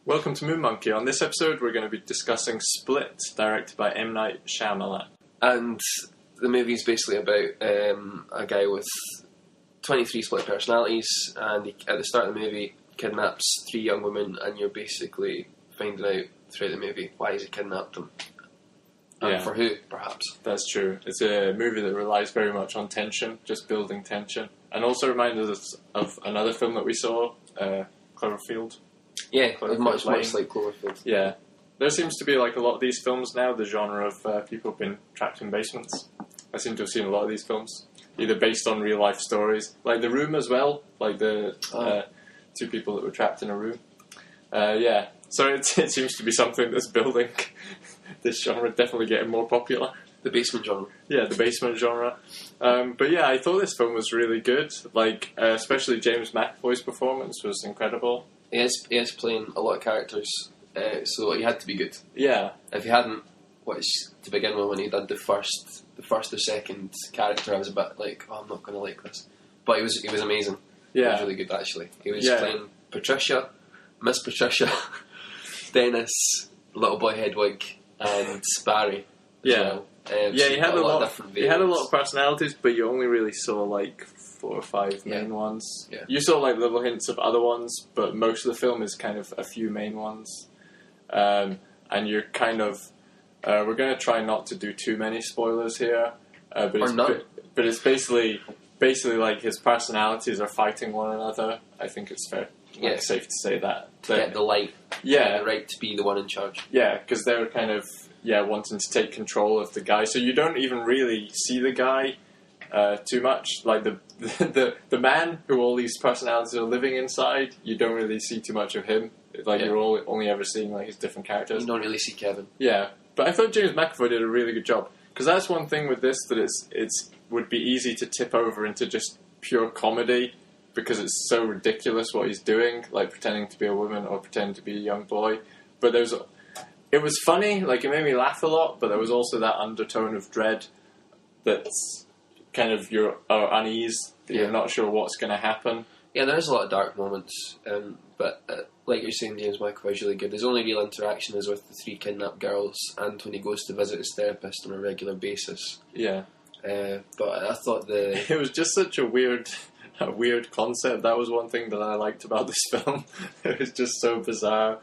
Welcome to Moon Monkey. On this episode, we're going to be discussing Split, directed by M. Night Shyamalan. And the movie's basically about a guy with 23 split personalities, and he, at the start of the movie, kidnaps 3 young women, and you're basically finding out throughout the movie why he's kidnapped them. And for who, perhaps. That's true. It's a movie that relies very much on tension, just building tension. And also reminds us of another film that we saw, Cloverfield. Yeah, much like Cloverfield. Yeah. There seems to be like a lot of these films now, the genre of people being trapped in basements. I seem to have seen a lot of these films, either based on real life stories, like The Room as well, like the 2 people that were trapped in a room. So it seems to be something that's building. This genre definitely getting more popular. The basement genre. Yeah, the basement genre. But yeah, I thought this film was really good. Like, especially James McAvoy's performance was incredible. He is playing a lot of characters, so he had to be good. Yeah. If he hadn't, to begin with, when he did the first or second character, I was a bit like, oh, I'm not going to like this. But he was amazing. Yeah. He was really good, actually. He was playing Patricia, Miss Patricia, Dennis, Little Boy Hedwig, and Barry. Yeah. Well. He had a lot of different he had a lot of personalities, but you only really saw like 4 or 5 main ones. Yeah. You saw like little hints of other ones, but most of the film is kind of a few main ones. And you're kind of we're going to try not to do too many spoilers here, but it's basically like his personalities are fighting one another. I think it's safe to say that. To get the light, the right to be the one in charge. Yeah, because they're kind of wanting to take control of the guy, so you don't even really see the guy too much. Like the man who all these personalities are living inside, you don't really see too much of him. Like you're only ever seeing like his different characters. You don't really see Kevin. Yeah, but I thought James McAvoy did a really good job, because that's one thing with this, that it's would be easy to tip over into just pure comedy, because it's so ridiculous what he's doing, like pretending to be a woman or pretending to be a young boy. But it was funny, like it made me laugh a lot, but there was also that undertone of dread that's kind of your unease, that you're not sure what's going to happen. Yeah, there's a lot of dark moments, but like you're saying, James McAvoy's really good. His only real interaction is with the 3 kidnapped girls, and when he goes to visit his therapist on a regular basis. Yeah. But I thought it was just such a weird concept. That was one thing that I liked about this film. It was just so bizarre.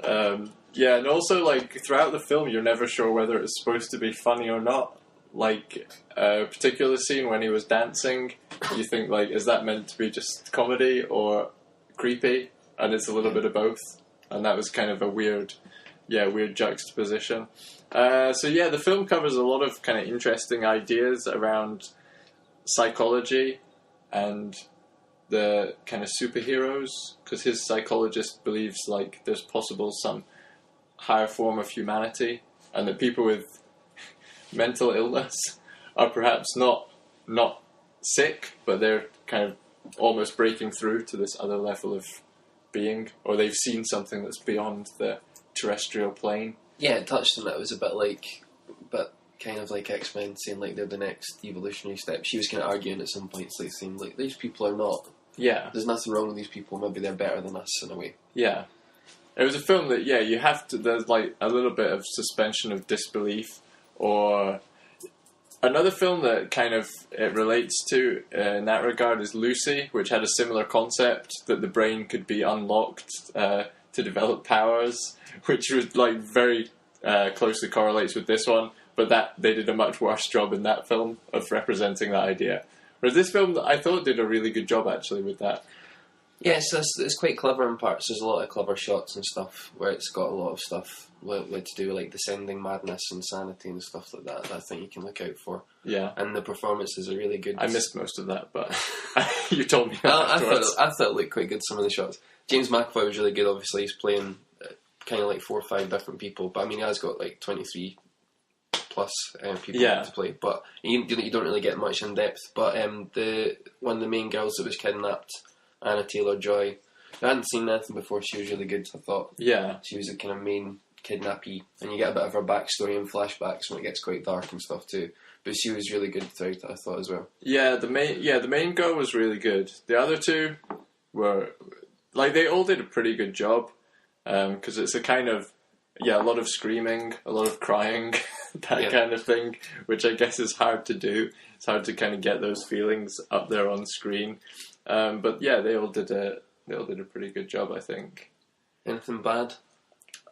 And also, like, throughout the film, you're never sure whether it's supposed to be funny or not. Like, a particular scene when he was dancing, you think, like, is that meant to be just comedy or creepy? And it's a little bit of both. And that was kind of a weird juxtaposition. The film covers a lot of kind of interesting ideas around psychology and the kind of superheroes, because his psychologist believes like there's possible some higher form of humanity, and that people with mental illness are perhaps not sick, but they're kind of almost breaking through to this other level of being, or they've seen something that's beyond the terrestrial plane. Yeah, it touched on it. It was a bit kind of like X-Men saying like they're the next evolutionary step. She was kind of arguing at some points, like saying like these people are not. Yeah. There's nothing wrong with these people. Maybe they're better than us in a way. Yeah. It was a film that you have to. There's like a little bit of suspension of disbelief, or another film that kind of it relates to in that regard is Lucy, which had a similar concept that the brain could be unlocked to develop powers, which was like very closely correlates with this one. But that they did a much worse job in that film of representing that idea. Whereas this film, I thought, did a really good job actually with that. Yes, it's quite clever in parts. There's a lot of clever shots and stuff where it's got a lot of stuff to do like descending madness, insanity and stuff like that I think you can look out for. Yeah. And the performances are really good. I missed most of that, but you told me I thought it looked quite good, some of the shots. James McAvoy was really good, obviously. He's playing kind of like 4 or 5 different people, but I mean he has got like 23 plus people to play, but you don't really get much in depth. But one of the main girls that was kidnapped, Anna Taylor-Joy, I hadn't seen anything before. She was really good, I thought. Yeah, she was a kind of main kidnappee, and you get a bit of her backstory and flashbacks when it gets quite dark and stuff too. But she was really good throughout it, I thought, as well. Yeah, the main girl was really good. The other 2 were like, they all did a pretty good job. because it's a kind of a lot of screaming, a lot of crying, that kind of thing, which I guess is hard to do. It's hard to kind of get those feelings up there on screen. But yeah, they all did a pretty good job, I think. Anything bad?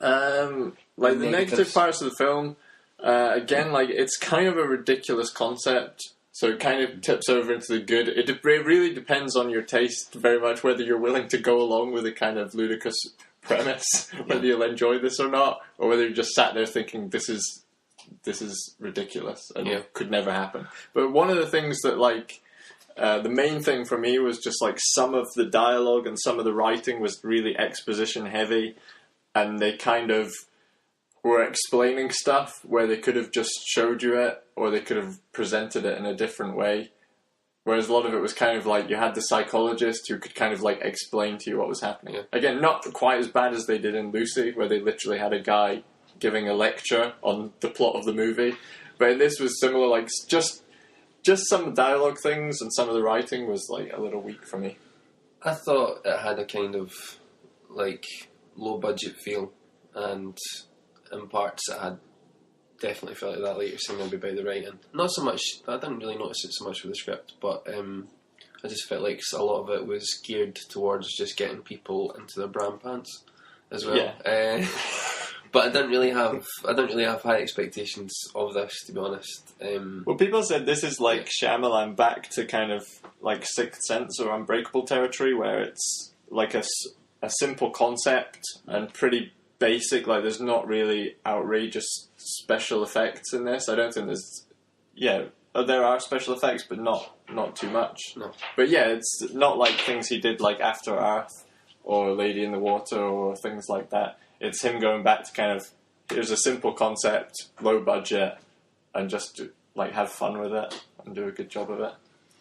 Like the negative parts of the film, again, like it's kind of a ridiculous concept, so it kind of tips over into the good. It really depends on your taste very much, whether you're willing to go along with a kind of ludicrous premise, whether you'll enjoy this or not, or whether you just sat there thinking this is ridiculous and could never happen. But one of the things that like the main thing for me was just like some of the dialogue and some of the writing was really exposition heavy, and they kind of were explaining stuff where they could have just showed you it, or they could have presented it in a different way. Whereas a lot of it was kind of like you had the psychologist who could kind of like explain to you what was happening. Yeah. Again, not quite as bad as they did in Lucy, where they literally had a guy giving a lecture on the plot of the movie. But this was similar, like just some dialogue things and some of the writing was like a little weak for me. I thought it had a kind of like low budget feel, and in parts it had definitely felt like that, like you're saying, maybe by the writing. Not so much, I didn't really notice it so much with the script, but I just felt like a lot of it was geared towards just getting people into their bram pants as well. Yeah. But I didn't really have high expectations of this, to be honest. Well, people said this is like Shyamalan back to kind of like Sixth Sense or Unbreakable territory, where it's like a simple concept and pretty basic. Like there's not really outrageous special effects in this. I don't think there's... Yeah, there are special effects, but not too much. No. But yeah, it's not like things he did like After Earth or Lady in the Water or things like that. It's him going back to kind of, here's a simple concept, low budget, and just like have fun with it and do a good job of it.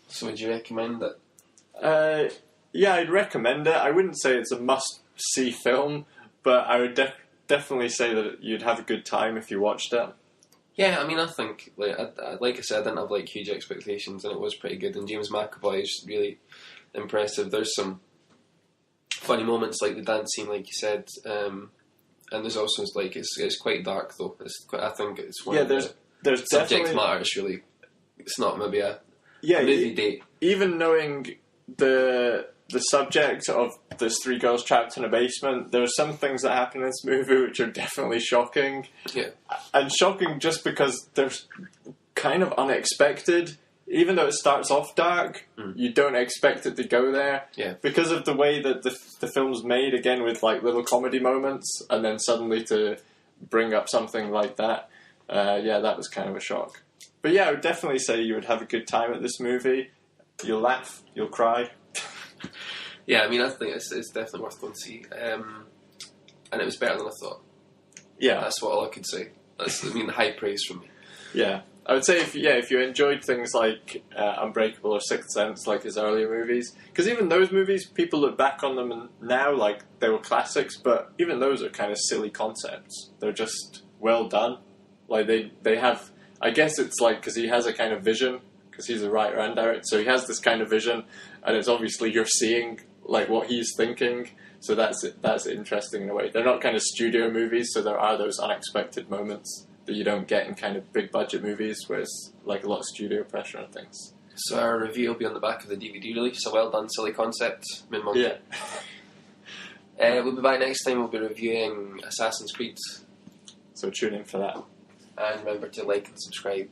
So would you recommend it? Yeah, I'd recommend it. I wouldn't say it's a must-see film, but I would definitely say that you'd have a good time if you watched it. Yeah, I mean, I think, like I said, I didn't have like huge expectations, and it was pretty good. And James McAvoy is really impressive. There's some funny moments, like the dance scene, like you said, and there's also like it's quite dark though. I think it's one of there's subject matter. It's not maybe a movie date. Even knowing the subject of there's three girls trapped in a basement, there are some things that happen in this movie which are definitely shocking. Yeah. And shocking just because they're kind of unexpected. Even though it starts off dark, you don't expect it to go there. Yeah. Because of the way that the film's made, again, with like little comedy moments, and then suddenly to bring up something like that, that was kind of a shock. But yeah, I would definitely say you would have a good time at this movie. You'll laugh, you'll cry. Yeah, I mean, I think it's definitely worth going to see. And it was better than I thought. Yeah. That's what all I could say. That's, I mean, high praise from me. Yeah. I would say if you enjoyed things like Unbreakable or Sixth Sense, like his earlier movies, because even those movies, people look back on them and now like they were classics, but even those are kind of silly concepts. They're just well done. Like they have, I guess it's like because he has a kind of vision, because he's a writer and director, so he has this kind of vision, and it's obviously you're seeing like what he's thinking. So that's interesting in a way. They're not kind of studio movies, so there are those unexpected moments that you don't get in kind of big budget movies where it's like a lot of studio pressure and things. So our review will be on the back of the DVD release. A well done, silly concept, mid-month. Yeah. We'll be back next time. We'll be reviewing Assassin's Creed. So tune in for that. And remember to like and subscribe.